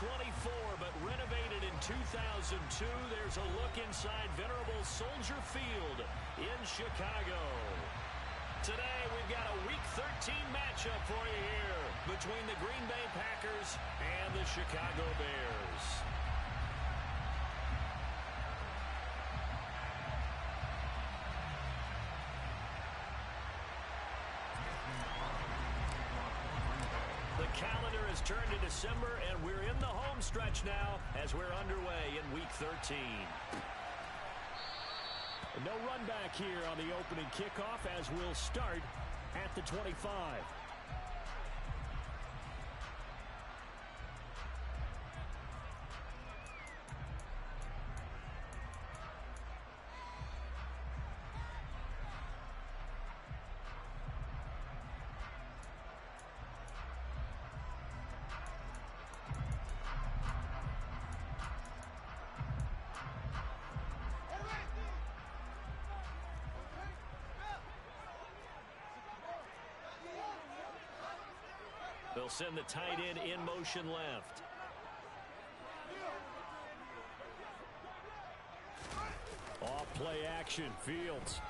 24, but renovated in 2002. There's a look inside venerable Soldier Field in Chicago. Today, we've got a Week 13 matchup for you here between the Green Bay Packers and the Chicago Bears. The calendar has turned to December, and we're in the home stretch now as we're underway in Week 13. No run back here on the opening kickoff as we'll start at the 25. They'll send the tight end in motion left. Off play action, Fields.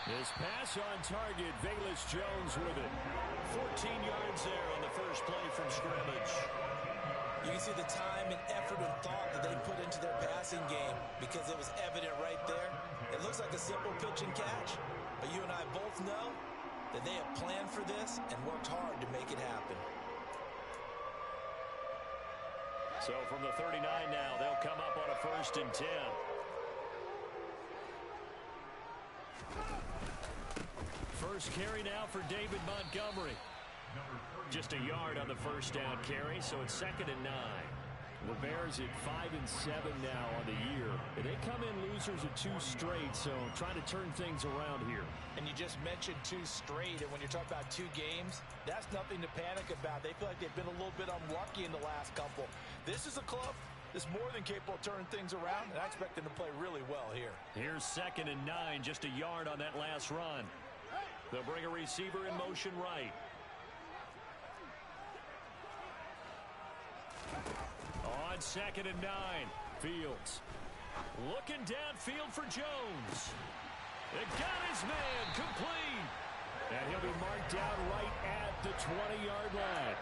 His pass on target, Velus Jones with it. 14 yards there on the first play from scrimmage. You can see the time and effort and thought that they put into their passing game because it was evident right there. It looks like a simple pitch and catch, but you and I both know that they have planned for this and worked hard to make it happen. So from the 39 now, they'll come up on a 1st and 10. First carry now for David Montgomery. Just a yard on the first down carry, so it's 2nd and 9. The Bears at 5-7 now on the year. They come in losers of 2 straight, so trying to turn things around here. And you just mentioned 2 straight, and when you're talking about 2 games, that's nothing to panic about. They feel like they've been a little bit unlucky in the last couple. This is a club that's more than capable of turning things around, and I expect them to play really well here. Here's 2nd and 9, just a yard on that last run. They'll bring a receiver in motion right. On 2nd and 9, Fields looking downfield for Jones. It got his man complete. And he'll be marked down right at the 20-yard line.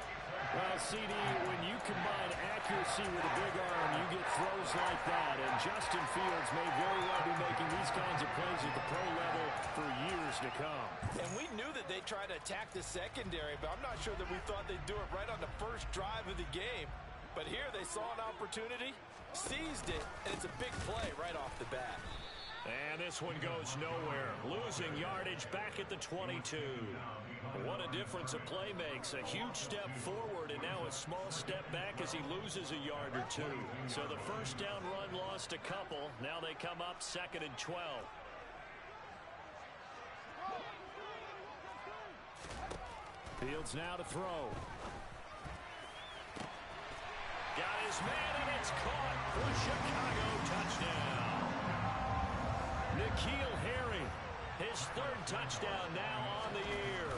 Well, CD, when you combine accuracy with a big arm, you get throws like that. And Justin Fields may very well be making these kinds of plays at the pro level for years to come. And we knew that they'd try to attack the secondary, but I'm not sure that we thought they'd do it right on the first drive of the game. But here they saw an opportunity, seized it, and it's a big play right off the bat. And this one goes nowhere. Losing yardage back at the 22. What a difference a play makes. A huge step forward and now a small step back as he loses a yard or 2. So the first down run lost a couple. Now they come up 2nd and 12. Fields now to throw. Got his man, and it's caught for a Chicago touchdown. N'Keal Harry, his 3rd touchdown now on the year.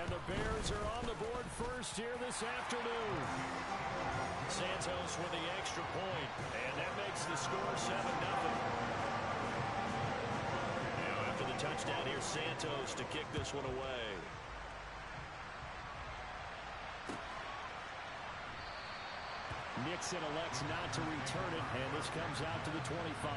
And the Bears are on the board first here this afternoon. Santos with the extra point, and that makes the score 7-0. Now after the touchdown, here's Santos to kick this one away. Nixon elects not to return it, and this comes out to the 25.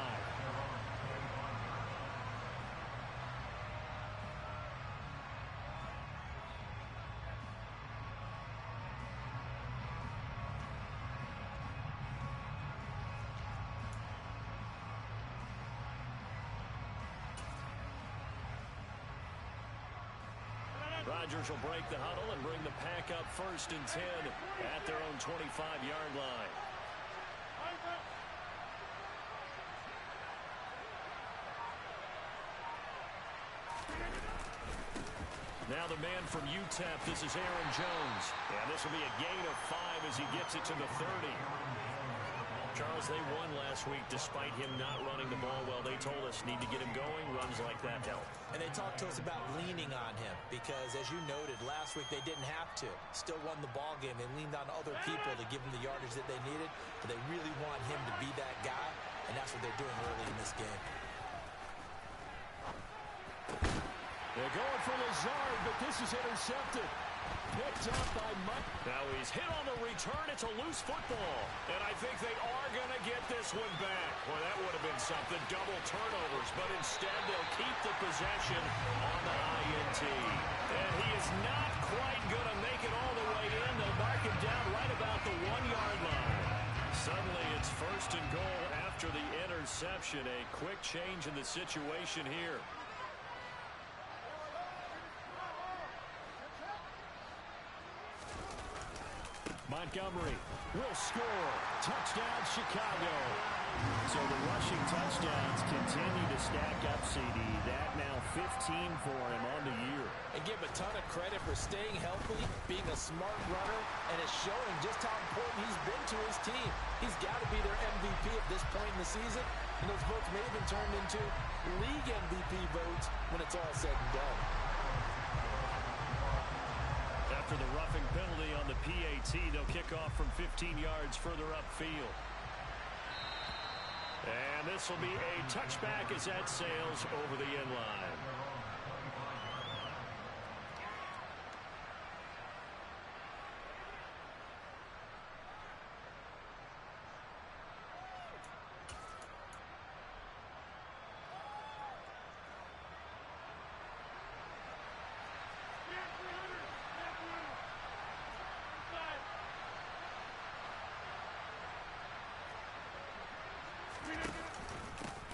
Rodgers will break the huddle and bring the pack up 1st and 10 at their own 25-yard line. Now the man from UTEP, this is Aaron Jones. And this will be a gain of 5 as he gets it to the 30. Charles, they won last week despite him not running the ball well. They told us need to get him going. Runs like that help. And they talked to us about leaning on him because, as you noted, last week they didn't have to. Still won the ball game. They leaned on other people to give them the yardage that they needed, but they really want him to be that guy, and that's what they're doing early in this game. They're going for Lazard, but this is intercepted. Picked up by Mike. Now he's hit on the return. It's a loose football. And I think they are going to get this one back. Well, that would have been something. Double turnovers. But instead, they'll keep the possession on the INT. And he is not quite going to make it all the way in. They'll mark him down right about the 1-yard line. Suddenly, it's first and goal after the interception. A quick change in the situation here. Montgomery will score. Touchdown, Chicago. So the rushing touchdowns continue to stack up, CD. That now 15 for him on the year. And give him a ton of credit for staying healthy, being a smart runner, and it's showing just how important he's been to his team. He's got to be their MVP at this point in the season, and those votes may have been turned into league MVP votes when it's all said and done. After the roughing penalty on the PAT, they'll kick off from 15 yards further upfield. And this will be a touchback as that sails over the end line.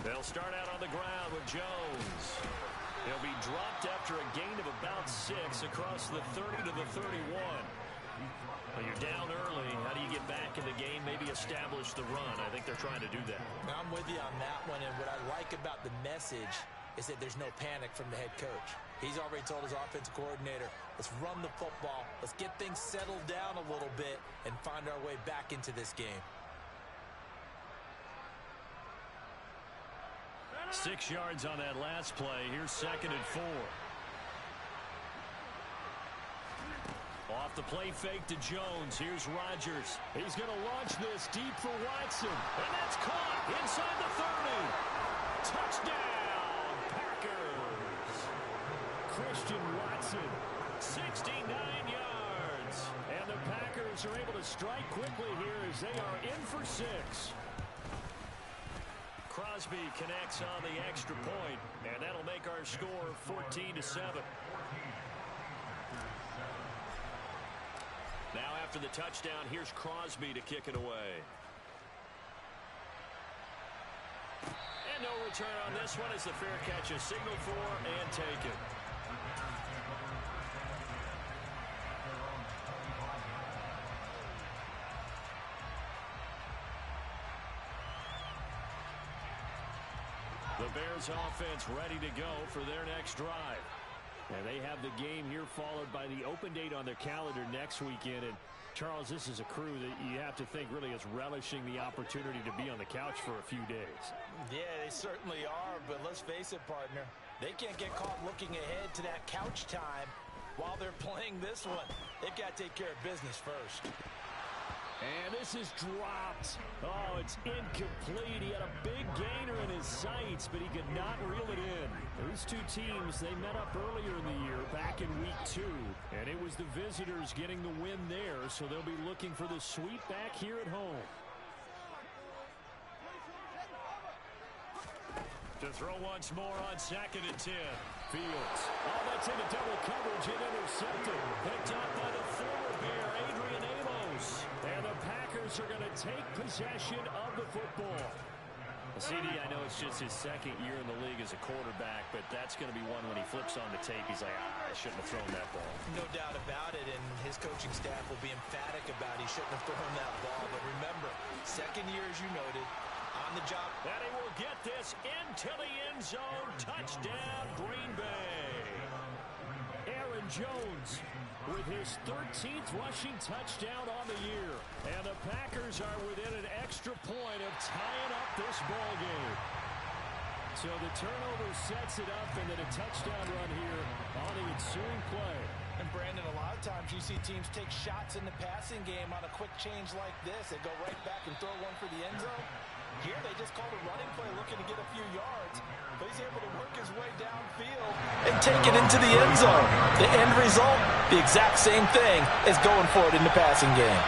They'll start out on the ground with Jones. He'll be dropped after a gain of about 6 across the 30 to the 31. Well, you're down early. How do you get back in the game? Maybe establish the run. I think they're trying to do that. I'm with you on that one, and what I like about the message is that there's no panic from the head coach. He's already told his offensive coordinator, let's run the football, let's get things settled down a little bit and find our way back into this game. 6 yards on that last play. Here's 2nd and 4. Off the play fake to Jones. Here's Rodgers. He's going to launch this deep for Watson. And that's caught inside the 30. Touchdown, Packers. Christian Watson, 69 yards. And the Packers are able to strike quickly here as they are in for 6. Crosby connects on the extra point, and that'll make our score 14-7. Now after the touchdown, here's Crosby to kick it away. And no return on this one as the fair catch is signaled for and taken. The Bears offense ready to go for their next drive. And they have the game here followed by the open date on their calendar next weekend. And Charles, this is a crew that you have to think really is relishing the opportunity to be on the couch for a few days. Yeah, they certainly are, but let's face it, partner. They can't get caught looking ahead to that couch time while they're playing this one. They've got to take care of business first. And this is dropped. Oh, it's incomplete. He had a big gainer in his sights, but he could not reel it in. Those two teams, they met up earlier in the year, back in week 2. And it was the visitors getting the win there, so they'll be looking for the sweep back here at home. To throw once more on 2nd and 10. Fields. Oh, that's into double coverage and intercepted. Picked up by the former Bear, Adrian Amos. And the Packers are going to take possession of the football. CD, I know it's just his 2nd year in the league as a quarterback, but that's going to be one when he flips on the tape, he's like, I shouldn't have thrown that ball. No doubt about it, and his coaching staff will be emphatic about he shouldn't have thrown that ball. But remember, 2nd year, as you noted, on the job. And he will get this into the end zone. Touchdown, Green Bay. Aaron Jones with his 13th rushing touchdown on the year. And the Packers are within an extra point tying up this ball game. So the turnover sets it up, and then a touchdown run here on the ensuing play. And Brandon, a lot of times you see teams take shots in the passing game on a quick change like this. They go right back and throw one for the end zone. Here they just called a running play looking to get a few yards. But he's able to work his way downfield and take it into the end zone. The end result, the exact same thing as going for it in the passing game.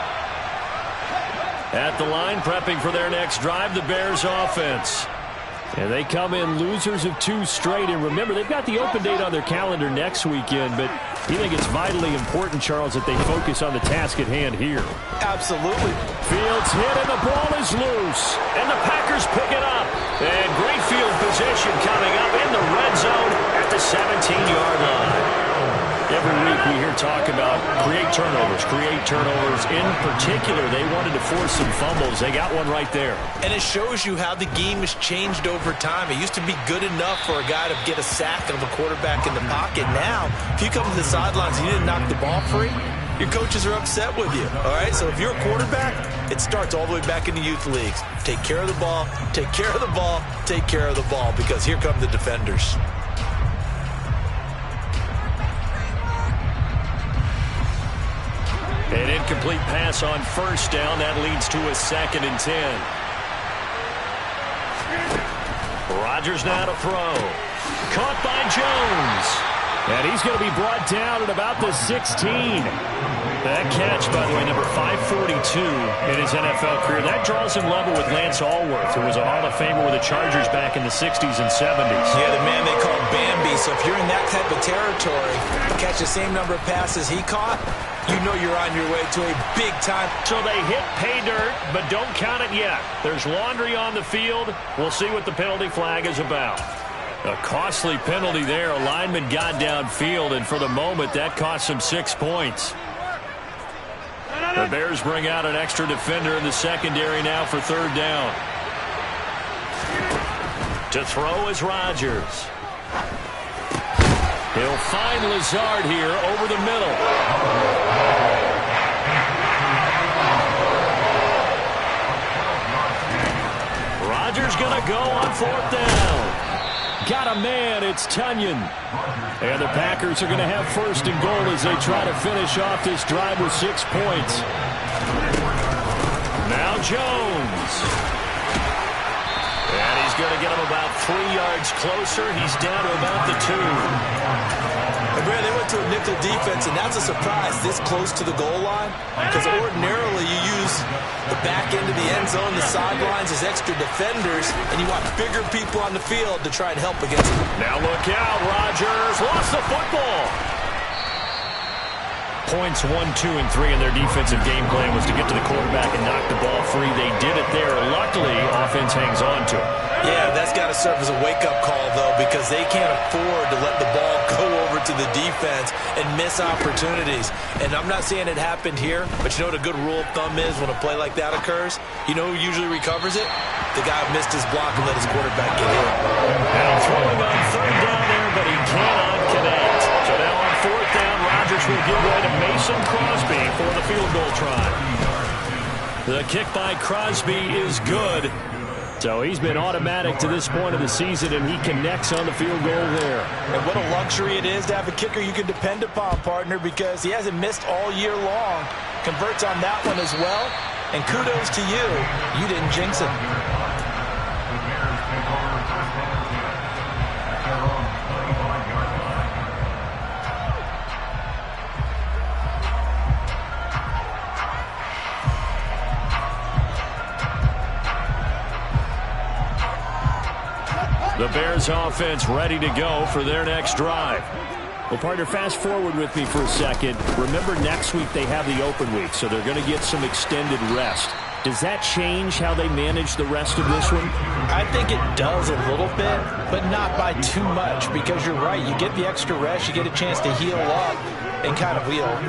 At the line, prepping for their next drive, the Bears offense. And they come in losers of 2 straight. And remember, they've got the open date on their calendar next weekend, but you think it's vitally important, Charles, that they focus on the task at hand here. Absolutely. Fields hit, and the ball is loose. And the Packers pick it up. And great field position coming up in the red zone at the 17-yard line. Every week we hear talk about create turnovers. In particular, they wanted to force some fumbles. They got one right there. And it shows you how the game has changed over time. It used to be good enough for a guy to get a sack of a quarterback in the pocket. Now, if you come to the sidelines and you didn't knock the ball free, your coaches are upset with you. All right, so if you're a quarterback, it starts all the way back in the youth leagues. Take care of the ball, take care of the ball, take care of the ball, because here come the defenders. An incomplete pass on first down. That leads to a 2nd and 10. Rodgers now to throw. Caught by Jones. And he's going to be brought down at about the 16. That catch, by the way, number 542 in his NFL career. That draws him level with Lance Allworth, who was a Hall of Famer with the Chargers back in the 60s and 70s. Yeah, the man they call Bambi. So if you're in that type of territory, catch the same number of passes he caught, you know you're on your way to a big-time. So they hit pay dirt, but don't count it yet. There's laundry on the field. We'll see what the penalty flag is about. A costly penalty there. A lineman got downfield, and for the moment, that cost him 6 points. The Bears bring out an extra defender in the secondary now for 3rd down. To throw is Rodgers. He'll find Lazard here over the middle. Rodgers going to go on 4th down. Got a man, it's Tunyon. And the Packers are going to have 1st and goal as they try to finish off this drive with 6 points. Now Jones. And he's going to get him about 3 yards closer. He's down to about the 2. And Brad, they went to a nickel defense, and that's a surprise this close to the goal line, because ordinarily you use the back end of the end zone, the sidelines as extra defenders, and you want bigger people on the field to try and help against them. Now look out, Rodgers lost the football. Points 1, 2, and 3 in their defensive game plan was to get to the quarterback and knock the ball free. They did it there. Luckily, offense hangs on to it. Yeah, that's got to serve as a wake-up call, though, because they can't afford to let the ball go over to the defense and miss opportunities. And I'm not saying it happened here, but you know what a good rule of thumb is when a play like that occurs? You know who usually recovers it? The guy who missed his block and let his quarterback get hit. Now throwing on 3rd down there, but he cannot connect. So now on 4th down, Rodgers will give way to Mason Crosby for the field goal try. The kick by Crosby is good. So he's been automatic to this point of the season, and he connects on the field goal there. And what a luxury it is to have a kicker you can depend upon, partner, because he hasn't missed all year long. Converts on that one as well. And kudos to you. You didn't jinx it. The Bears offense ready to go for their next drive. Well, partner, fast forward with me for a second. Remember, next week they have the open week, so they're going to get some extended rest. Does that change how they manage the rest of this one? I think it does a little bit, but not by too much, because you're right. You get the extra rest, you get a chance to heal up and kind of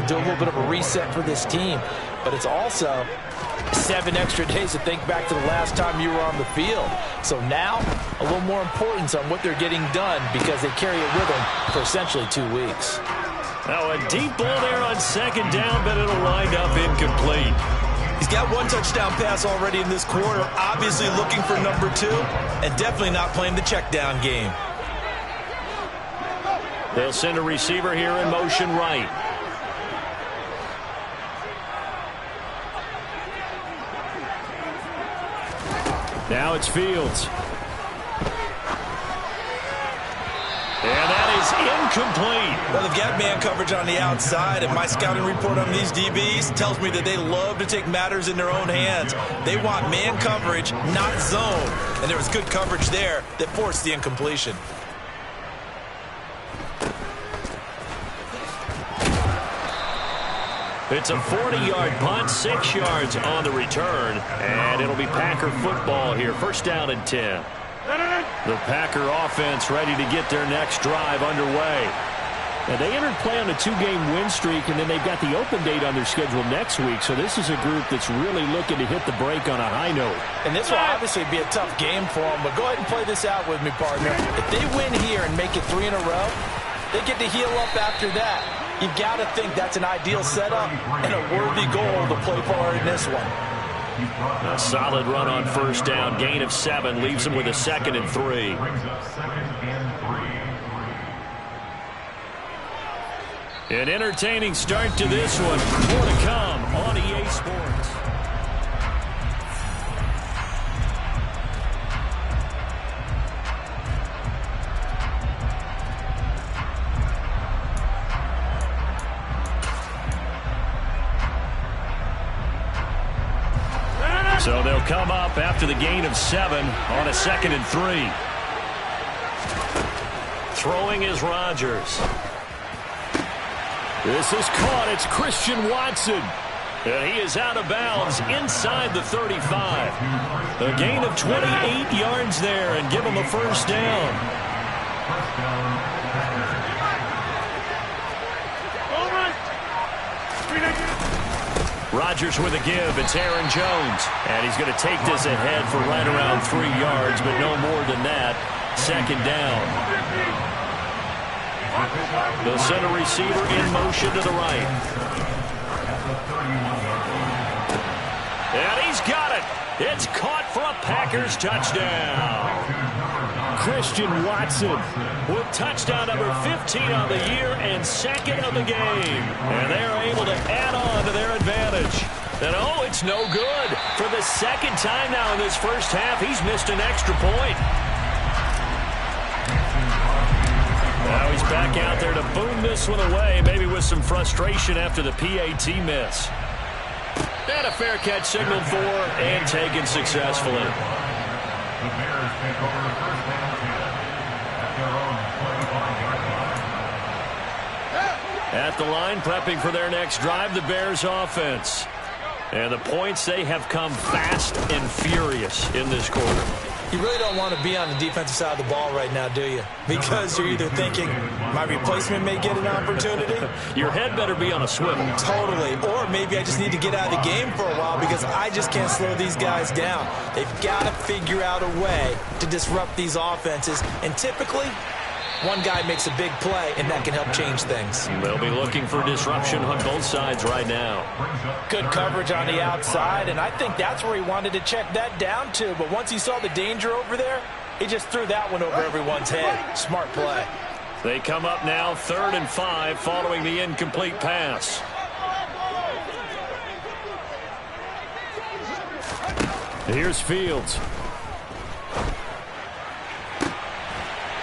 do a little bit of a reset for this team. But it's also 7 extra days to think back to the last time you were on the field. So now, a little more importance on what they're getting done, because they carry it with them for essentially 2 weeks. Now a deep ball there on 2nd down, but it'll wind up incomplete. He's got one touchdown pass already in this quarter, obviously looking for number 2, and definitely not playing the check down game. They'll send a receiver here in motion right. Now it's Fields. And that is incomplete. Well, they've got man coverage on the outside, and my scouting report on these DBs tells me that they love to take matters in their own hands. They want man coverage, not zone. And there was good coverage there that forced the incompletion. It's a 40-yard punt, 6 yards on the return, and it'll be Packer football here. First down and 10. The Packer offense ready to get their next drive underway. And they entered play on a 2-game win streak, and then they've got the open date on their schedule next week. So this is a group that's really looking to hit the break on a high note. And this will obviously be a tough game for them, but go ahead and play this out with me, partner. If they win here and make it 3 in a row, they get to heal up after that. You've got to think that's an ideal setup and a worthy goal to play for in this one. A solid run on first down. Gain of 7 leaves them with a 2nd and 3. An entertaining start to this one. More to come on EA Sports. So they'll come up after the gain of 7 on a 2nd and 3. Throwing is Rodgers. This is caught. It's Christian Watson. And he is out of bounds inside the 35. A gain of 28 yards there and give him a first down. Rodgers with a give. It's Aaron Jones. And he's going to take this ahead for right around 3 yards, but no more than that. 2nd down. They'll send a receiver in motion to the right. And he's got it. It's caught for a Packers touchdown. Christian Watson with touchdown number 15 on the year and 2nd of the game. And they're able to add on to their advantage. And oh, it's no good. For the 2nd time now in this first half, he's missed an extra point. Now he's back out there to boom this one away, maybe with some frustration after the PAT miss. And a fair catch signaled for and taken successfully. The Bears take over the first down at their own 25-yard line. At the line, prepping for their next drive, the Bears offense. And the points, they have come fast and furious in this quarter. You really don't want to be on the defensive side of the ball right now, do you? Because you're either thinking, my replacement may get an opportunity. Your head better be on a swivel. Totally. Or maybe I just need to get out of the game for a while because I just can't slow these guys down. They've got to figure out a way to disrupt these offenses. And typically, one guy makes a big play, and that can help change things. They'll be looking for disruption on both sides right now. Good coverage on the outside, and I think that's where he wanted to check that down to. But once he saw the danger over there, he just threw that one over everyone's head. Smart play. They come up now 3rd and 5 following the incomplete pass. Here's Fields.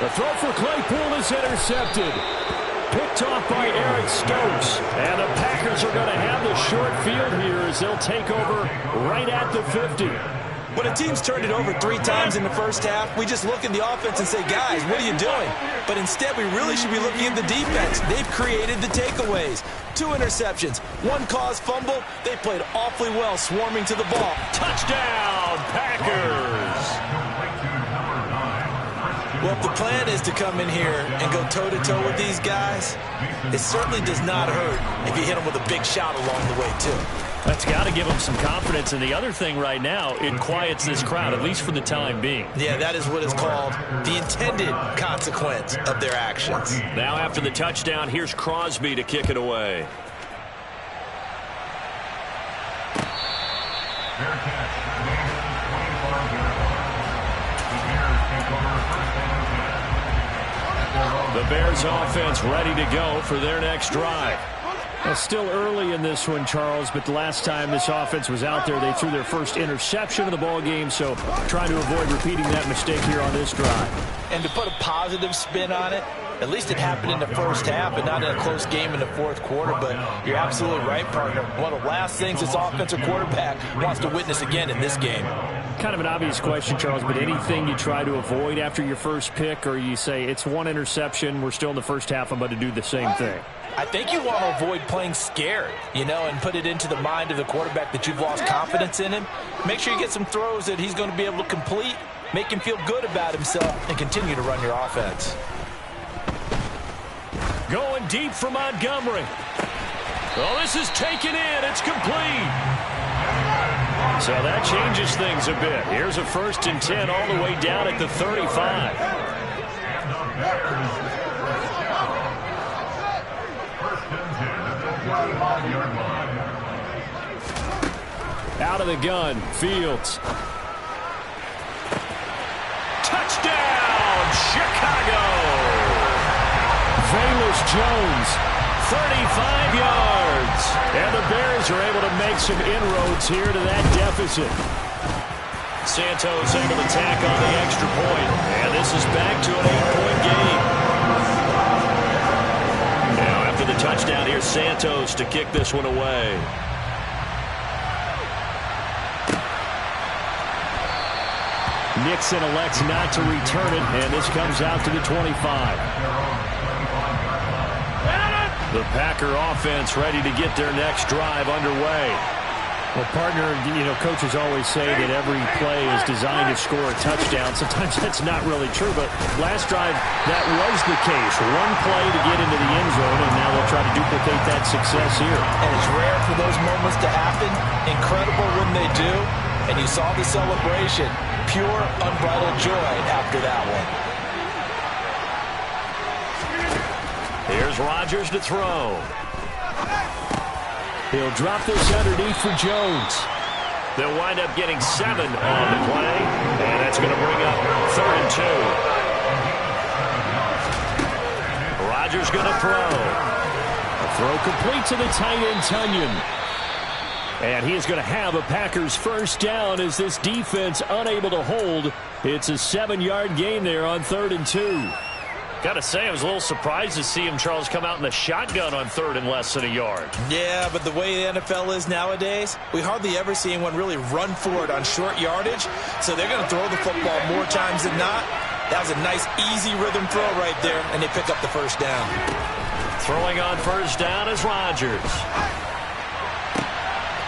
The throw for Claypool is intercepted. Picked off by Eric Stokes. And the Packers are going to have the short field here as they'll take over right at the 50. When a team's turned it over 3 times in the first half, we just look at the offense and say, guys, what are you doing? But instead, we really should be looking at the defense. They've created the takeaways. 2 interceptions, 1 caused fumble. They played awfully well swarming to the ball. Touchdown, Packers! Well, if the plan is to come in here and go toe-to-toe with these guys, it certainly does not hurt if you hit them with a big shot along the way, too. That's got to give them some confidence. And the other thing right now, it quiets this crowd, at least for the time being. Yeah, that is what is called the intended consequence of their actions. Now after the touchdown, here's Crosby to kick it away. Fair catch. Gain 25 yards. The Bears take over first down and 10. The Bears offense ready to go for their next drive. Well, still early in this one, Charles, but the last time this offense was out there, they threw their first interception of the ball game, so trying to avoid repeating that mistake here on this drive. And to put a positive spin on it, at least it happened in the first half and not in a close game in the fourth quarter, but you're absolutely right, partner. One of the last things this offensive quarterback wants to witness again in this game. Kind of an obvious question, Charles, but anything you try to avoid after your first pick, or you say it's one interception, we're still in the first half, I'm about to do the same thing? I think you want to avoid playing scared, and put it into the mind of the quarterback that you've lost confidence in him. Make sure you get some throws that he's going to be able to complete, make him feel good about himself, and continue to run your offense. Going deep for Montgomery. Oh, this is taken in. It's complete. So that changes things a bit. Here's a 1st and 10 all the way down at the 35. Out of the gun, Fields. Touchdown, Chicago! Velus Jones, 35 yards. And the Bears are able to make some inroads here to that deficit. Santos able to tack on the extra point. And this is back to an 8-point game. Now after the touchdown, here's Santos to kick this one away. Nixon elects not to return it, and this comes out to the 25. The Packer offense ready to get their next drive underway. Well, partner, coaches always say that every play is designed to score a touchdown. Sometimes that's not really true, but last drive, that was the case. One play to get into the end zone, and now they'll try to duplicate that success here. And it's rare for those moments to happen. Incredible when they do. And you saw the celebration. Pure, unbridled joy after that one. Here's Rodgers to throw. He'll drop this underneath for Jones. They'll wind up getting 7 on the play, and that's going to bring up 3rd and 2. Rodgers going to throw. A throw complete to the tight end, Tunyon. And he is going to have a Packers first down as this defense unable to hold. It's a 7-yard gain there on 3rd and 2. Got to say, I was a little surprised to see him, Charles, come out in the shotgun on 3rd and less than a yard. Yeah, but the way the NFL is nowadays, we hardly ever see anyone really run for it on short yardage. So they're going to throw the football more times than not. That was a nice, easy rhythm throw right there, and they pick up the first down. Throwing on first down is Rodgers.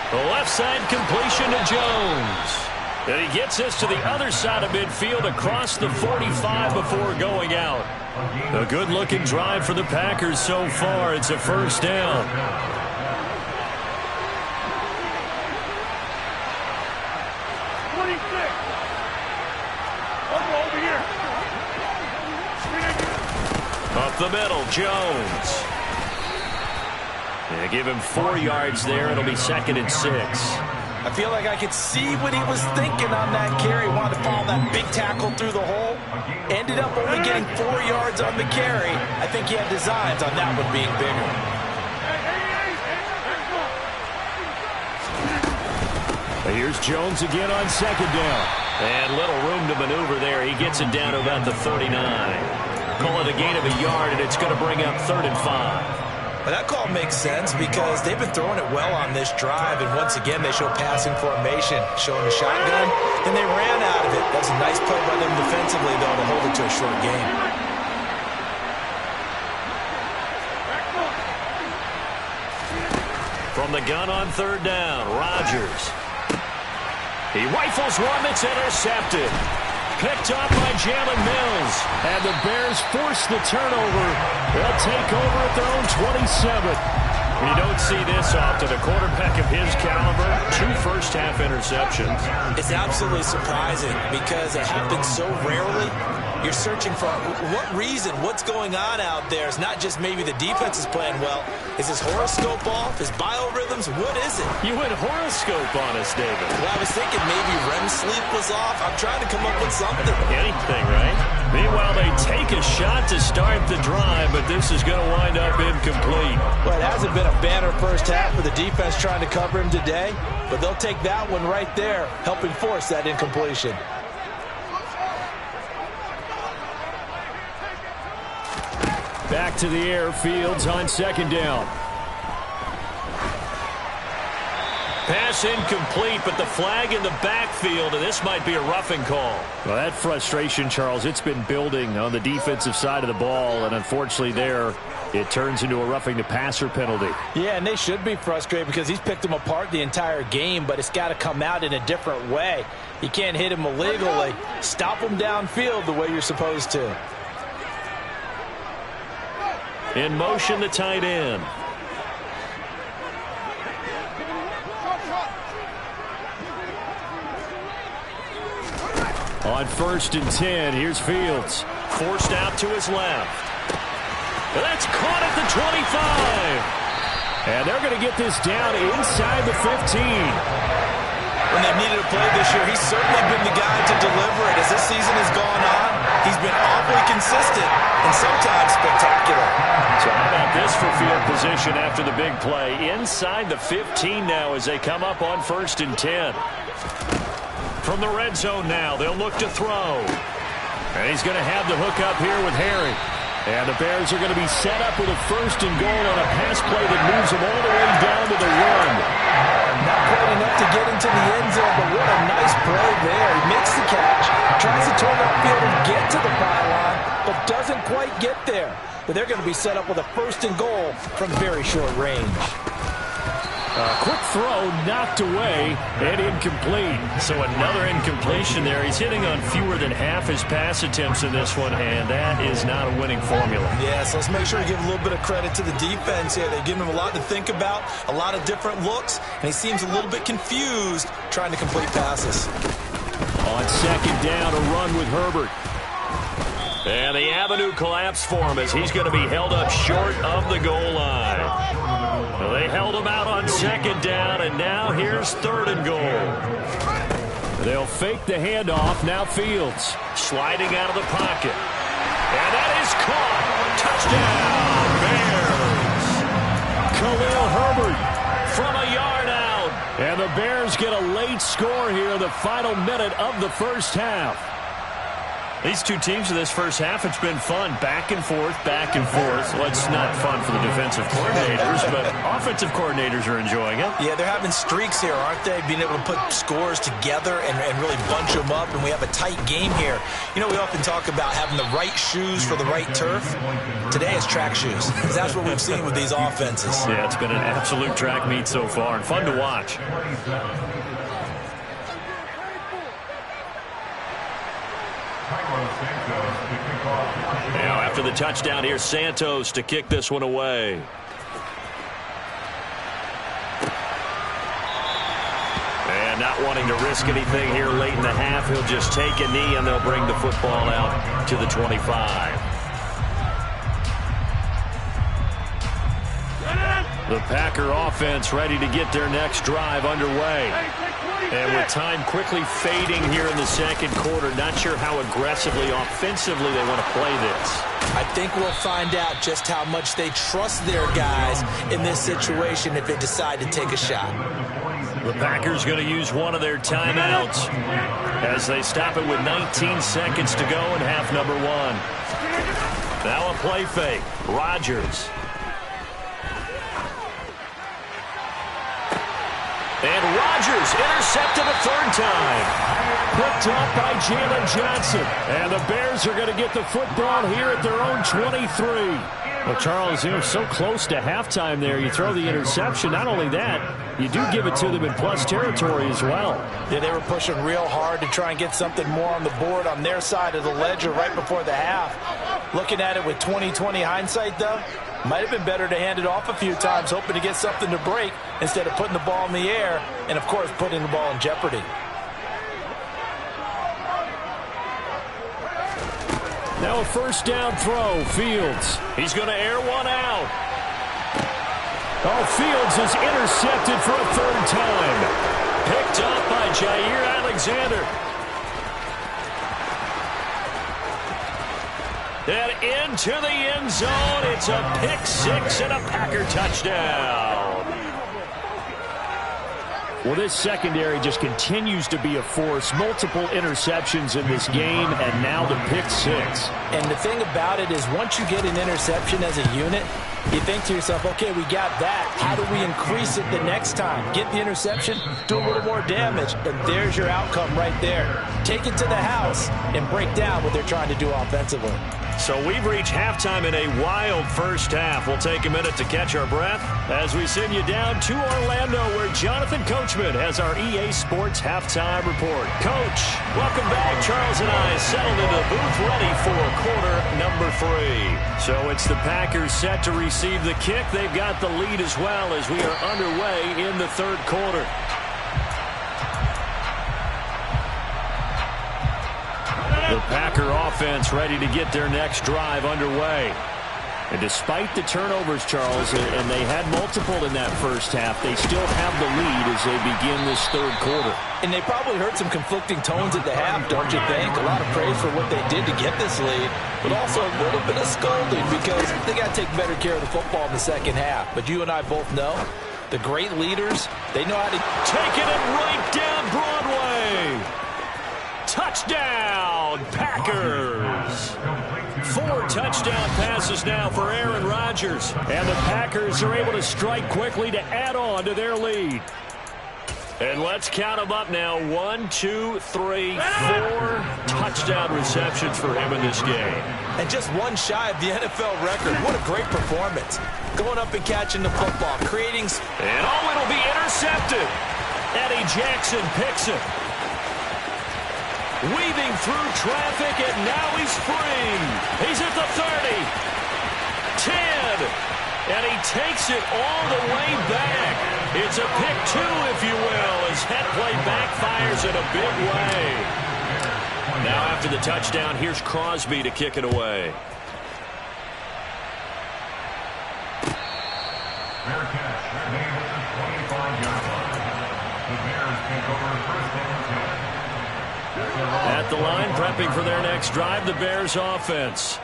The left side completion to Jones. And he gets this to the other side of midfield across the 45 before going out. A good-looking drive for the Packers so far. It's a first down. Up the middle, Jones. They give him 4 yards there. It'll be 2nd and 6. I feel like I could see what he was thinking on that carry. Wanted to follow that big tackle through the hole. Ended up only getting 4 yards on the carry. I think he had designs on that one being bigger. Here's Jones again on 2nd down. And little room to maneuver there. He gets it down to about the 39. Call it a gain of a yard, and it's going to bring up 3rd and 5. But that call makes sense because they've been throwing it well on this drive, and once again they show passing formation, showing the shotgun. Then they ran out of it. That was a nice play by them defensively, though, to hold it to a short game. From the gun on 3rd down, Rodgers. He rifles one that's intercepted. Picked up by Jalen Mills. And the Bears force the turnover. They'll take over at their own 27. You don't see this often. A quarterback of his caliber, 2 first-half half interceptions. It's absolutely surprising because it happens so rarely. You're searching for what reason, what's going on out there. It's not just maybe the defense is playing well. Is his horoscope off? His biorhythms? What is it? You went horoscope on us, David. Well, I was thinking maybe REM sleep was off. I'm trying to come up with something. Anything, right? Meanwhile, they take a shot to start the drive, but this is going to wind up incomplete. Well, it hasn't been a banner first half for the defense trying to cover him today, but they'll take that one right there, helping force that incompletion. Back to the air, Fields on second down. Pass incomplete, but the flag in the backfield, and this might be a roughing call. Well, that frustration, Charles, it's been building on the defensive side of the ball, and unfortunately there, it turns into a roughing the passer penalty. Yeah, and they should be frustrated because he's picked them apart the entire game, but it's got to come out in a different way. You can't hit him illegally. Stop him downfield the way you're supposed to. In motion, the tight end. On 1st and 10, here's Fields. Forced out to his left. That's caught at the 25. And they're going to get this down inside the 15. When they've needed a play this year, he's certainly been the guy to deliver it. As this season has gone on, he's been awfully consistent and sometimes spectacular. So how about this for field position after the big play? Inside the 15 now as they come up on 1st and 10. From the red zone now, they'll look to throw. And he's going to have the hook up here with Harry. And the Bears are going to be set up with a 1st and goal on a pass play that moves them all the way down to the 1. Not quite enough to get into the end zone, but what a nice play there. He makes the catch, tries to turn upfield and get to the pylon, but doesn't quite get there. But they're going to be set up with a 1st and goal from very short range. Quick throw, knocked away, and incomplete. So another incompletion there. He's hitting on fewer than half his pass attempts in this one, and that is not a winning formula. Yeah, so let's make sure to give a little bit of credit to the defense here. They've given him a lot to think about, a lot of different looks, and he seems a little bit confused trying to complete passes. On second down, a run with Herbert. And the avenue collapsed for him as he's going to be held up short of the goal line. Well, they held him out on second down, and now here's 3rd and goal. They'll fake the handoff. Now Fields sliding out of the pocket. And that is caught. Touchdown, Bears. Khalil Herbert from a yard out. And the Bears get a late score here in the final minute of the first half. These two teams in this first half, it's been fun. Back and forth, back and forth. Well, it's not fun for the defensive coordinators, but offensive coordinators are enjoying it. Yeah, they're having streaks here, aren't they? Being able to put scores together and really bunch them up, and we have a tight game here. You know, we often talk about having the right shoes for the right turf. Today it's track shoes, because that's what we've seen with these offenses. Yeah, it's been an absolute track meet so far, and fun to watch. Now after the touchdown, here's Santos to kick this one away. And not wanting to risk anything here late in the half, he'll just take a knee and they'll bring the football out to the 25. The Packer offense ready to get their next drive underway. And with time quickly fading here in the second quarter, not sure how aggressively, offensively they want to play this. I think we'll find out just how much they trust their guys in this situation if they decide to take a shot. The Packers going to use one of their timeouts as they stop it with 19 seconds to go in half number 1. Now a play fake. Rodgers. And Rodgers intercepted a 3rd time. Picked up by Jalen Johnson. And the Bears are going to get the football here at their own 23. Well, Charles, you know, so close to halftime there. You throw the interception. Not only that, you do give it to them in plus territory as well. Yeah, they were pushing real hard to try and get something more on the board on their side of the ledger right before the half. Looking at it with 20/20 hindsight, though, Might have been better to hand it off a few times, hoping to get something to break instead of putting the ball in the air and, of course, putting the ball in jeopardy. Now a first down throw, Fields. He's going to air one out. Oh, Fields is intercepted for a third time. Picked up by Jair Alexander. And into the end zone. It's a pick six and a Packer touchdown. Well, this secondary just continues to be a force. Multiple interceptions in this game, and now the pick six. And the thing about it is once you get an interception as a unit, you think to yourself, okay, we got that. How do we increase it the next time? Get the interception, do a little more damage, and there's your outcome right there. Take it to the house and break down what they're trying to do offensively. So we've reached halftime in a wild first half. We'll take a minute to catch our breath as we send you down to Orlando, where Jonathan Coachman has our EA Sports halftime report. Coach, welcome back. Charles and I settled into the booth ready for quarter number 3. So it's the Packers set to receive the kick. They've got the lead as well as we are underway in the third quarter. The Packer offense ready to get their next drive underway. And despite the turnovers, Charles, and they had multiple in that first half, they still have the lead as they begin this third quarter. And they probably heard some conflicting tones at the half, don't you think? A lot of praise for what they did to get this lead, but also a little bit of scolding because they got to take better care of the football in the second half. But you and I both know the great leaders, they know how to take it and right down Broadway. Touchdown, Packers. 4 touchdown passes now for Aaron Rodgers. And the Packers are able to strike quickly to add on to their lead. And let's count them up now. 1, 2, 3, 4 touchdown receptions for him in this game. And just one shy of the NFL record. What a great performance. Going up and catching the football, creating... And it'll be intercepted. Eddie Jackson picks it. Weaving through traffic, and now he's free. He's at the 30, 10, and he takes it all the way back. It's a pick 2, if you will, as that play backfires in a big way. Now after the touchdown, here's Crosby to kick it away. Fair catch. Their name is the 25-yard line. The Bears take over first down 10. At the line, prepping for their next drive, the Bears offense.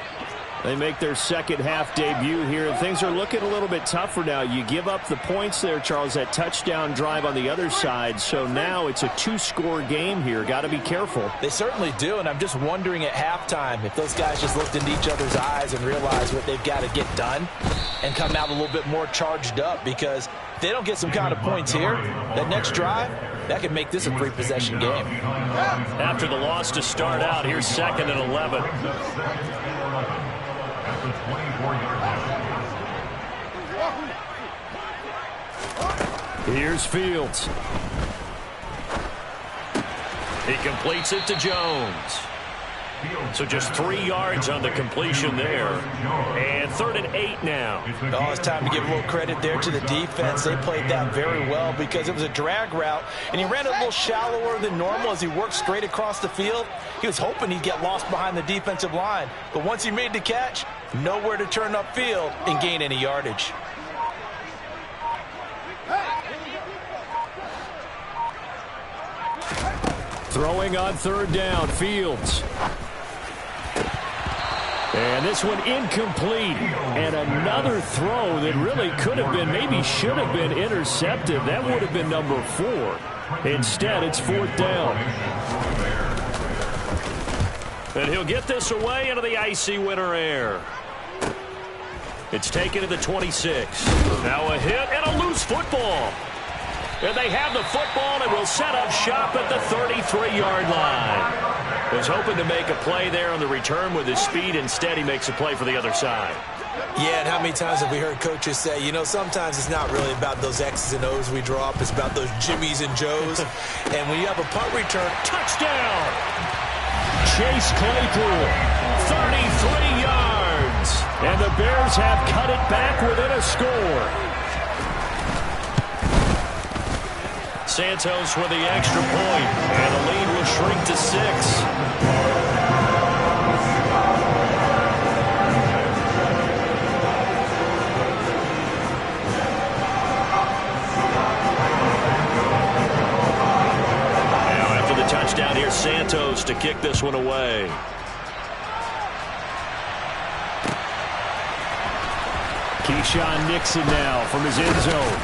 They make their second half debut here, and things are looking a little bit tougher now. You give up the points there, Charles, that touchdown drive on the other side. So now it's a 2-score game here. Got to be careful. They certainly do, and I'm just wondering at halftime if those guys just looked into each other's eyes and realized what they've got to get done and come out a little bit more charged up, because if they don't get some kind of points here, that next drive, that could make this a 3-possession game. After the loss to start out, here's 2nd and 11. Here's Fields. He completes it to Jones. So just 3 yards on the completion there. And 3rd and 8 now. Oh, it's time to give a little credit there to the defense. They played that very well because it was a drag route, and he ran a little shallower than normal as he worked straight across the field. He was hoping he'd get lost behind the defensive line, but once he made the catch, nowhere to turn upfield and gain any yardage. Throwing on 3rd down, Fields. And this one incomplete. And another throw that really could have been, maybe should have been intercepted. That would have been number 4. Instead, it's 4th down. And he'll get this away into the icy winter air. It's taken to the 26. Now a hit and a loose football. And they have the football and will set up shop at the 33-yard line. Was hoping to make a play there on the return with his speed. Instead, he makes a play for the other side. Yeah, and how many times have we heard coaches say, you know, sometimes it's not really about those X's and O's we draw up. It's about those Jimmies and Joes. And when you have a punt return, touchdown! Chase Claypool, 33 yards. And the Bears have cut it back within a score. Santos with the extra point, and the lead will shrink to 6. Down here, Santos to kick this one away. Keyshawn Nixon now from his end zone.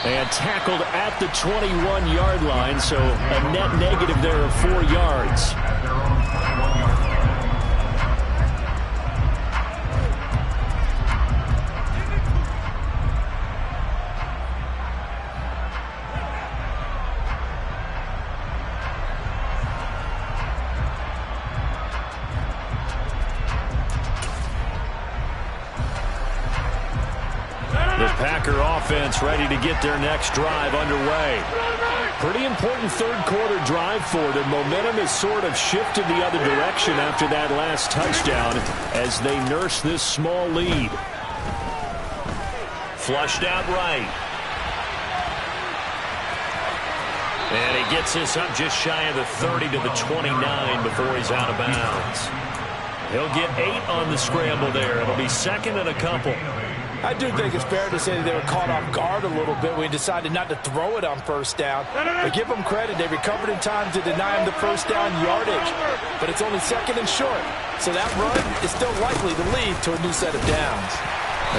And tackled at the 21-yard line, so a net negative there of 4 yards. Packer offense ready to get their next drive underway. Pretty important third-quarter drive for them. Momentum has sort of shifted the other direction after that last touchdown as they nurse this small lead. Flushed out right. And he gets this up just shy of the 30 to the 29 before he's out of bounds. He'll get 8 on the scramble there. It'll be second and a couple. I do think it's fair to say that they were caught off guard a little bit when he decided not to throw it on first down. But give them credit. They recovered in time to deny him the first down yardage. But it's only second and short. So that run is still likely to lead to a new set of downs.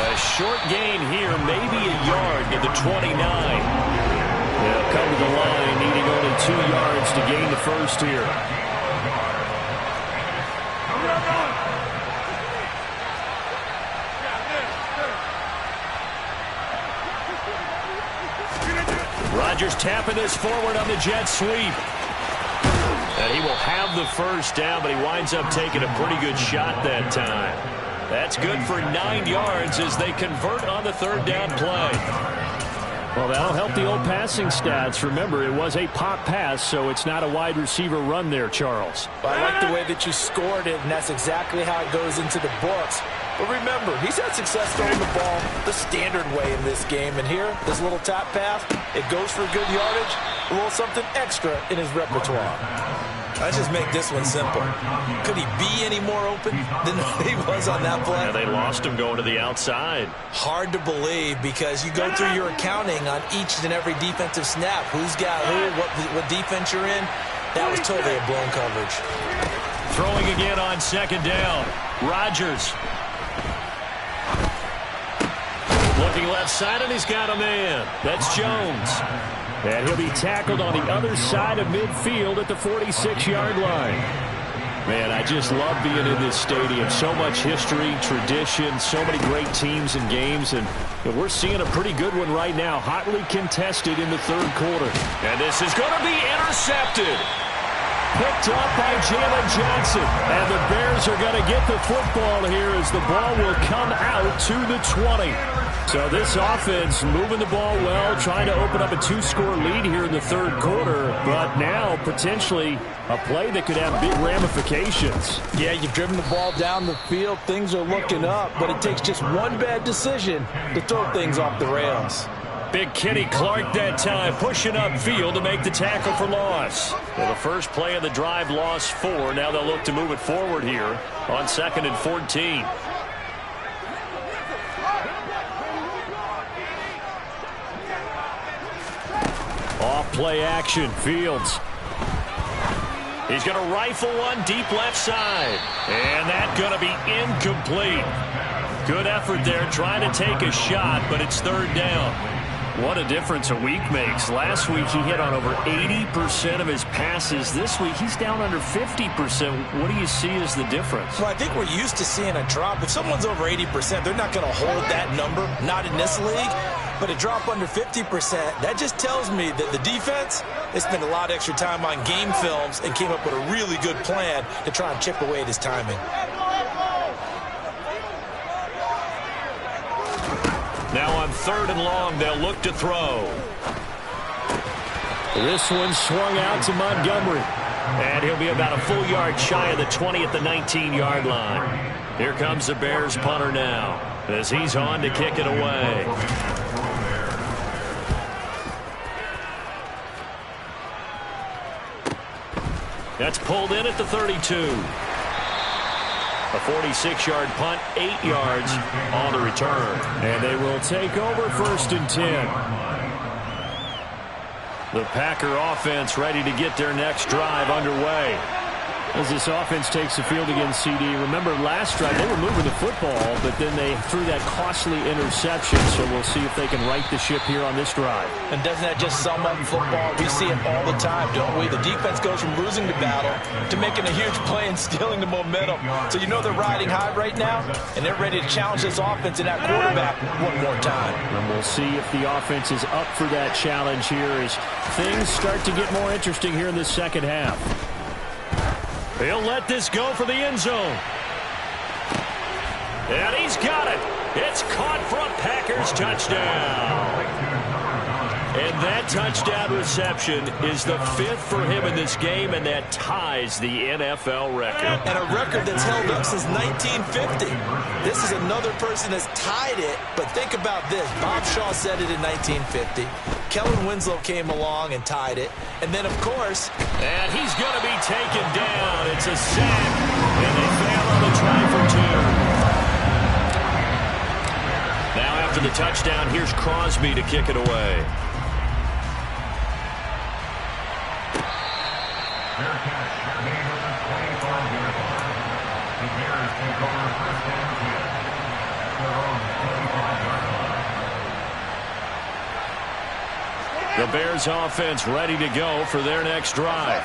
A short gain here, maybe a yard to the 29. They'll come to the line, needing only 2 yards to gain the first here. Rodgers tapping this forward on the jet sweep. And he will have the first down, but he winds up taking a pretty good shot that time. That's good for 9 yards as they convert on the third down play. Well, that'll help the old passing stats. Remember, it was a pop pass, so it's not a wide receiver run there, Charles. Well, I like the way that you scored it, and that's exactly how it goes into the books. But remember, he's had success throwing the ball the standard way in this game. And here, this little tap pass, it goes for good yardage, a little something extra in his repertoire. Let's just make this one simple. Could he be any more open than he was on that play? Yeah, they lost him going to the outside. Hard to believe because you go through your accounting on each and every defensive snap. Who's got who, what defense you're in. That was totally a blown coverage. Throwing again on second down. Rodgers. Looking left side, and he's got a man. That's Jones. And he'll be tackled on the other side of midfield at the 46-yard line. Man, I just love being in this stadium. So much history, tradition, so many great teams and games. And we're seeing a pretty good one right now. Hotly contested in the third quarter. And this is going to be intercepted. Picked up by Jalen Johnson. And the Bears are going to get the football here as the ball will come out to the 20. So this offense moving the ball well, trying to open up a 2-score lead here in the third quarter, but now potentially a play that could have big ramifications. Yeah, you've driven the ball down the field. Things are looking up, but it takes just one bad decision to throw things off the rails. Big Kenny Clark that time, pushing upfield to make the tackle for loss. Well, the first play of the drive lost 4. Now they'll look to move it forward here on 2nd and 14. Off play action, Fields. He's going to rifle one deep left side. And that's going to be incomplete. Good effort there, trying to take a shot, but it's third down. What a difference a week makes. Last week he hit on over 80% of his passes. This week he's down under 50%. What do you see as the difference? Well, I think we're used to seeing a drop. If someone's over 80%, they're not going to hold that number, not in this league. But a drop under 50%, that just tells me that the defense, they spent a lot of extra time on game films and came up with a really good plan to try and chip away at his timing. Now on 3rd and long, they'll look to throw. This one swung out to Montgomery. And he'll be about a full yard shy of the 20 at the 19-yard line. Here comes the Bears punter now as he's on to kick it away. That's pulled in at the 32. A 46-yard punt, 8 yards on the return. And they will take over 1st and 10. The Packer offense ready to get their next drive underway. As this offense takes the field against CD, remember last drive they were moving the football, but then they threw that costly interception, so we'll see if they can right the ship here on this drive. And doesn't that just sum up football? We see it all the time, don't we? The defense goes from losing the battle to making a huge play and stealing the momentum. So you know they're riding high right now, and they're ready to challenge this offense and that quarterback one more time. And we'll see if the offense is up for that challenge here as things start to get more interesting here in the second half. He'll let this go for the end zone. And he's got it. It's caught for a Packers touchdown. And that touchdown reception is the 5th for him in this game, and that ties the NFL record. And a record that's held up since 1950. This is another person that's tied it, but think about this. Bob Shaw said it in 1950. Kellen Winslow came along and tied it. And then, of course... And he's going to be taken down. It's a sack, and they fail on the try for 2. Now after the touchdown, here's Crosby to kick it away. Fair catch, made with a 25-yard line. The Bears take over 1st and 10 at their own 25-yard line. The Bears offense ready to go for their next drive.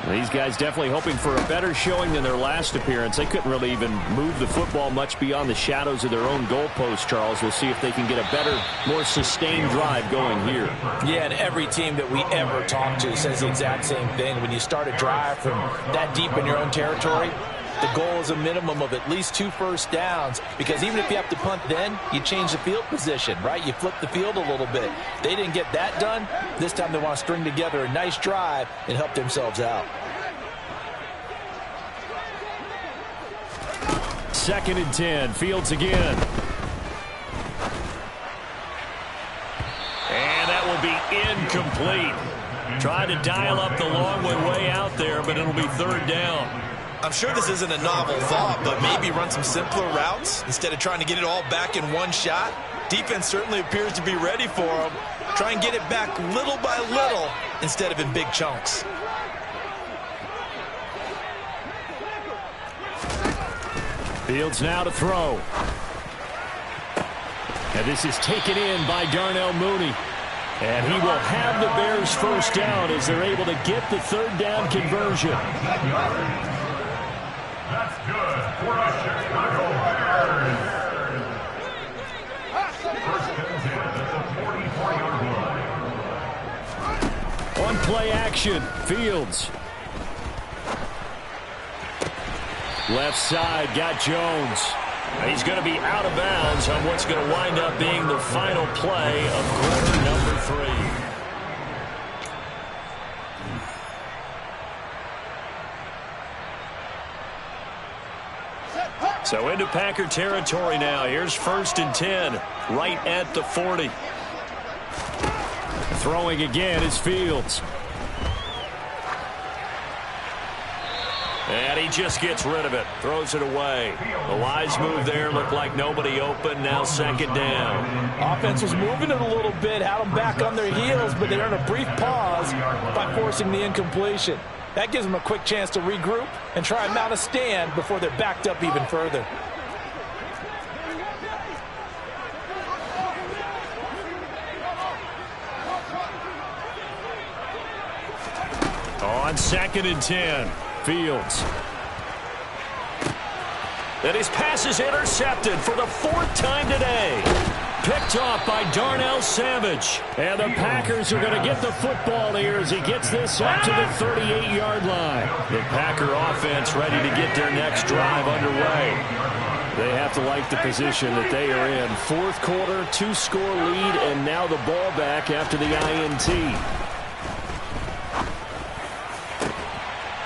These guys definitely hoping for a better showing than their last appearance. They couldn't really even move the football much beyond the shadows of their own goalpost, Charles. We'll see if they can get a better, more sustained drive going here. Yeah, and every team that we ever talk to says the exact same thing. When you start a drive from that deep in your own territory, the goal is a minimum of at least 2 first downs, because even if you have to punt then, you change the field position, right? You flip the field a little bit. They didn't get that done. This time they want to string together a nice drive and help themselves out. 2nd and 10. Fields again. And that will be incomplete. Trying to dial up the long one way out there, but it'll be 3rd down. I'm sure this isn't a novel thought, but maybe run some simpler routes instead of trying to get it all back in one shot. Defense certainly appears to be ready for them. Try and get it back little by little instead of in big chunks. Fields now to throw. And this is taken in by Darnell Mooney. And he will have the Bears 1st down as they're able to get the 3rd down conversion. That's good for the Chicago Bears. 1st and 10 at the 44-yard line. On play action, Fields. Left side, got Jones. He's going to be out of bounds on what's going to wind up being the final play of quarter number 3. So into Packer territory now. Here's 1st and 10, right at the 40. Throwing again is Fields. And he just gets rid of it. Throws it away. The wise move there. Looked like nobody open. Now 2nd down. Offense was moving it a little bit. Had them back on their heels, but they earned a brief pause by forcing the incompletion. That gives them a quick chance to regroup and try and mount a stand before they're backed up even further. On 2nd and 10. Fields. And his pass is intercepted for the 4th time today. Picked off by Darnell Savage. And the Packers are going to get the football here as he gets this up to the 38-yard line. The Packer offense ready to get their next drive underway. They have to like the position that they are in. 4th quarter, 2-score lead, and now the ball back after the INT.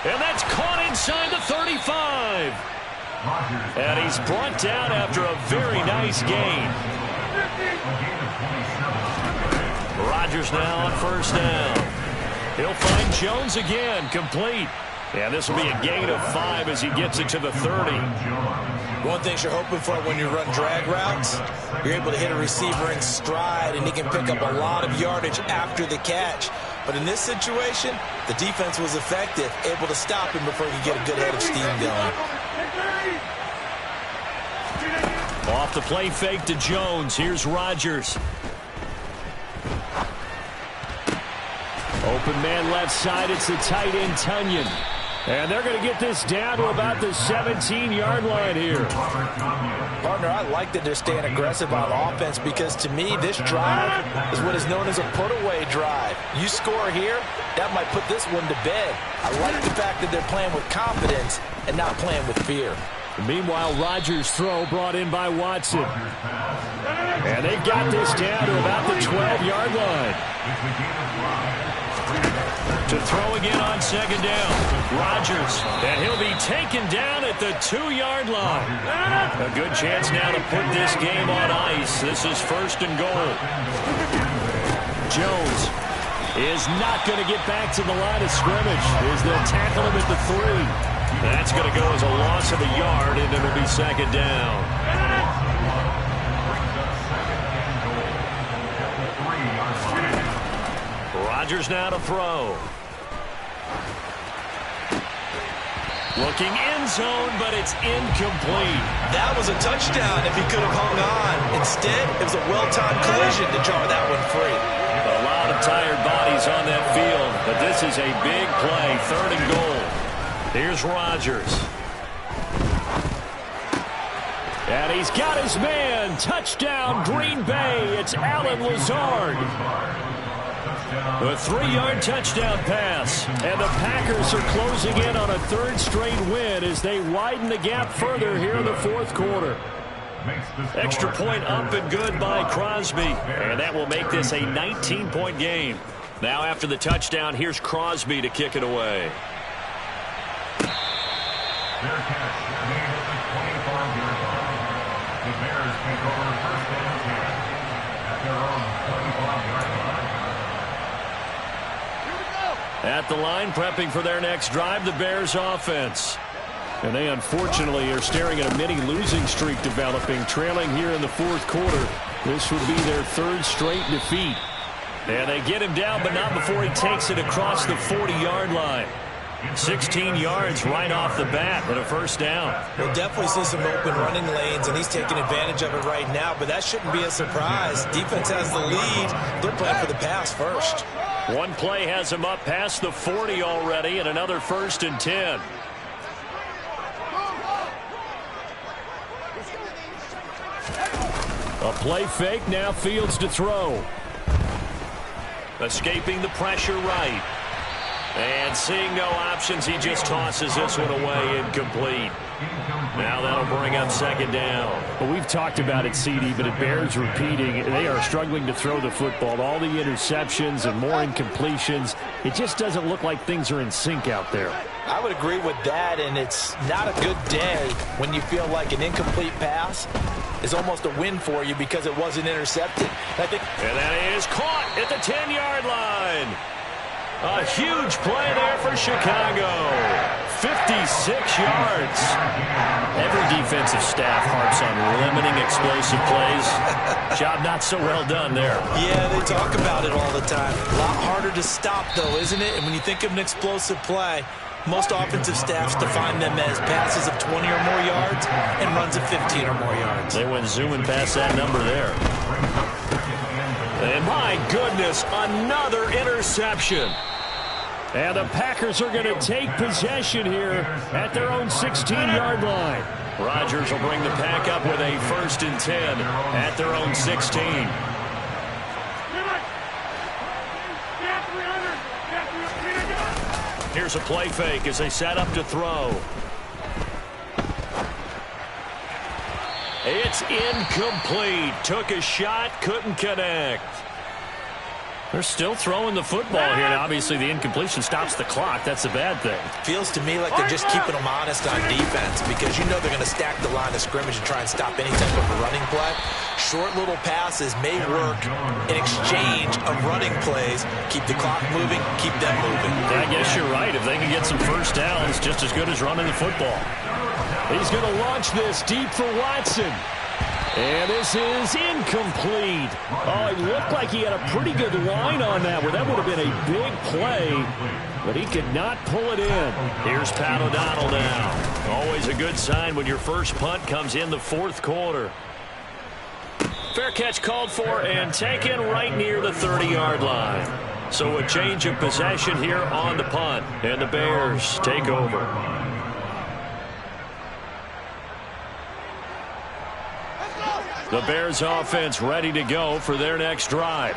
And that's caught inside the 35. And he's brought down after a very nice gain. Rodgers now on first down. He'll find Jones again, complete. And this will be a gain of 5 as he gets it to the 30. One thing you're hoping for when you run drag routes, you're able to hit a receiver in stride, and he can pick up a lot of yardage after the catch. But in this situation, the defense was effective, able to stop him before he could get a good head of steam going. Off the play fake to Jones. Here's Rodgers. Open man left side. It's the tight end, Tunyon. And they're going to get this down to about the 17-yard line here. Partner, I like that they're staying aggressive on offense because, to me, this drive is what is known as a put-away drive. You score here, that might put this one to bed. I like the fact that they're playing with confidence and not playing with fear. Meanwhile, Rodgers' throw brought in by Watson. And they've got this down to about the 12-yard line. To throw again on second down. Rodgers, and he'll be taken down at the 2-yard line. A good chance now to put this game on ice. This is first and goal. Jones is not going to get back to the line of scrimmage as they'll tackle him at the 3. That's going to go as a loss of a yard, and it'll be second down. Rodgers now to throw. Looking end zone, but it's incomplete. That was a touchdown if he could have hung on. Instead, it was a well-timed collision to jar that one free. A lot of tired bodies on that field, but this is a big play, third and goal. Here's Rodgers. And he's got his man. Touchdown, Green Bay. It's Allen Lazard. A 3-yard touchdown pass. And the Packers are closing in on a third straight win as they widen the gap further here in the fourth quarter. Extra point up and good by Crosby. And that will make this a 19-point game. Now after the touchdown, here's Crosby to kick it away. Their catch, made at the 25-yard line. The Bears take over first and 10 at their own 25-yard line. At the line, prepping for their next drive, the Bears offense. And they unfortunately are staring at a mini losing streak developing, trailing here in the fourth quarter. This would be their third straight defeat. And they get him down, but not before he takes it across the 40-yard line. 16 yards right off the bat and a first down. We'll definitely see some open running lanes, and he's taking advantage of it right now, but that shouldn't be a surprise. Defense has the lead. They're playing for the pass first. One play has him up past the 40 already, and another first and 10. A play fake, now Fields to throw. Escaping the pressure right. And seeing no options, he just tosses this one away, incomplete. Now that'll bring up second down. Well, we've talked about it, CD, but it bears repeating. They are struggling to throw the football. All the interceptions and more incompletions. It just doesn't look like things are in sync out there. I would agree with that, and it's not a good day when you feel like an incomplete pass is almost a win for you because it wasn't intercepted. And that is caught at the 10-yard line. A huge play there for Chicago. 56 yards. Every defensive staff harps on limiting explosive plays. Job not so well done there. Yeah, they talk about it all the time. A lot harder to stop, though, isn't it? And when you think of an explosive play, most offensive staffs define them as passes of 20 or more yards and runs of 15 or more yards. They went zooming past that number there. And my goodness, another interception. And the Packers are going to take possession here at their own 16-yard line. Rodgers will bring the Pack up with a first and 10 at their own 16. Here's a play fake as they set up to throw. It's incomplete. Took a shot, couldn't connect. They're still throwing the football here. Now, obviously, the incompletion stops the clock. That's a bad thing. Feels to me like they're just keeping them honest on defense because you know they're going to stack the line of scrimmage and try and stop any type of a running play. Short little passes may work in exchange of running plays. Keep the clock moving, keep them moving. Yeah, I guess you're right. If they can get some first downs, just as good as running the football. He's going to launch this deep for Watson. And this is incomplete. Oh, it looked like he had a pretty good line on that one. That would have been a big play, but he could not pull it in. Here's Pat O'Donnell now. Always a good sign when your first punt comes in the fourth quarter. Fair catch called for and taken right near the 30-yard line. So a change of possession here on the punt, and the Bears take over. The Bears offense ready to go for their next drive.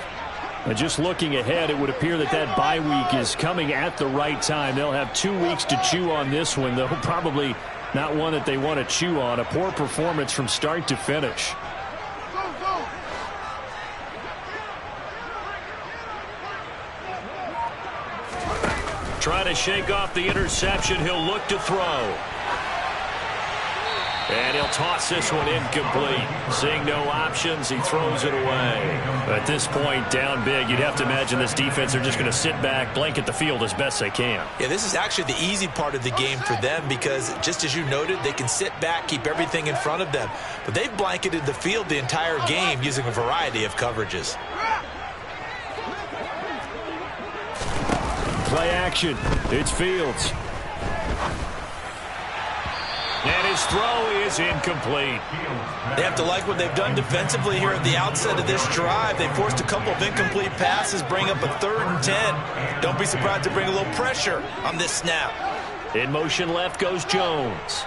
And just looking ahead, it would appear that that bye week is coming at the right time. They'll have 2 weeks to chew on this one, though probably not one that they want to chew on. A poor performance from start to finish. Trying to shake off the interception. He'll look to throw. And he'll toss this one incomplete. Seeing no options, he throws it away. At this point, down big, you'd have to imagine this defense, they're just going to sit back, blanket the field as best they can. Yeah, this is actually the easy part of the game for them because, just as you noted, they can sit back, keep everything in front of them. But they've blanketed the field the entire game using a variety of coverages. Play action. It's Fields. And his throw is incomplete. They have to like what they've done defensively here at the outset of this drive. They forced a couple of incomplete passes, bring up a 3rd and 10. Don't be surprised to bring a little pressure on this snap. In motion left goes Jones.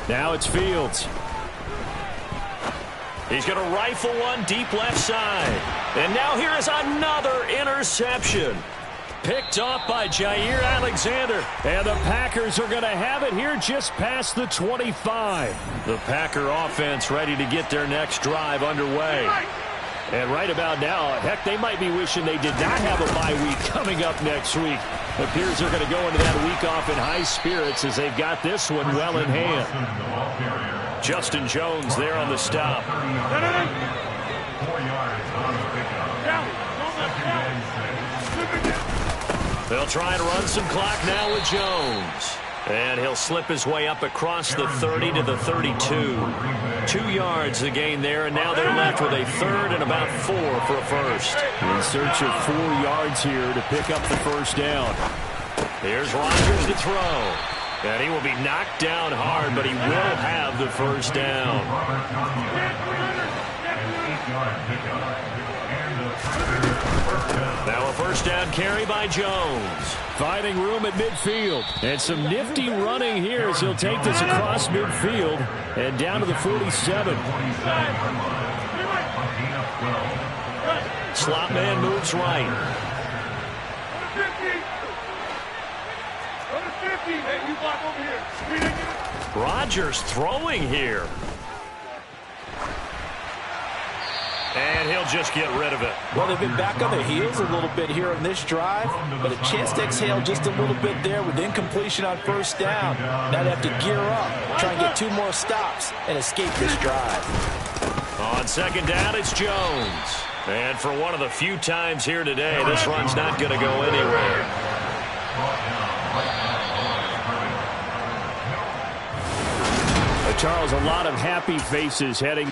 Now it's Fields. He's going to rifle one deep left side. And now here is another interception. Picked off by Jair Alexander. And the Packers are going to have it here just past the 25. The Packer offense ready to get their next drive underway. And right about now, heck, they might be wishing they did not have a bye week coming up next week. It appears they're going to go into that week off in high spirits as they've got this one well in hand. Justin Jones there on the stop. They'll try and run some clock now with Jones. And he'll slip his way up across the 30 to the 32. 2 yards the gain there, and now they're left with a 3rd and about 4 for a first. In search of 4 yards here to pick up the first down. Here's Rodgers to throw. And he will be knocked down hard, but he will have the first down. Now a first down carry by Jones. Finding room at midfield. And some nifty running here as he'll take this across midfield and down to the 47. Slot man moves right. Rodgers throwing here. And he'll just get rid of it. Well, they've been back on their heels a little bit here on this drive, but a chance to exhale just a little bit there with incompletion on first down. Now they have to gear up, try and get 2 more stops, and escape this drive. On second down, it's Jones. And for one of the few times here today, this run's not going to go anywhere. Charles, a lot of happy faces heading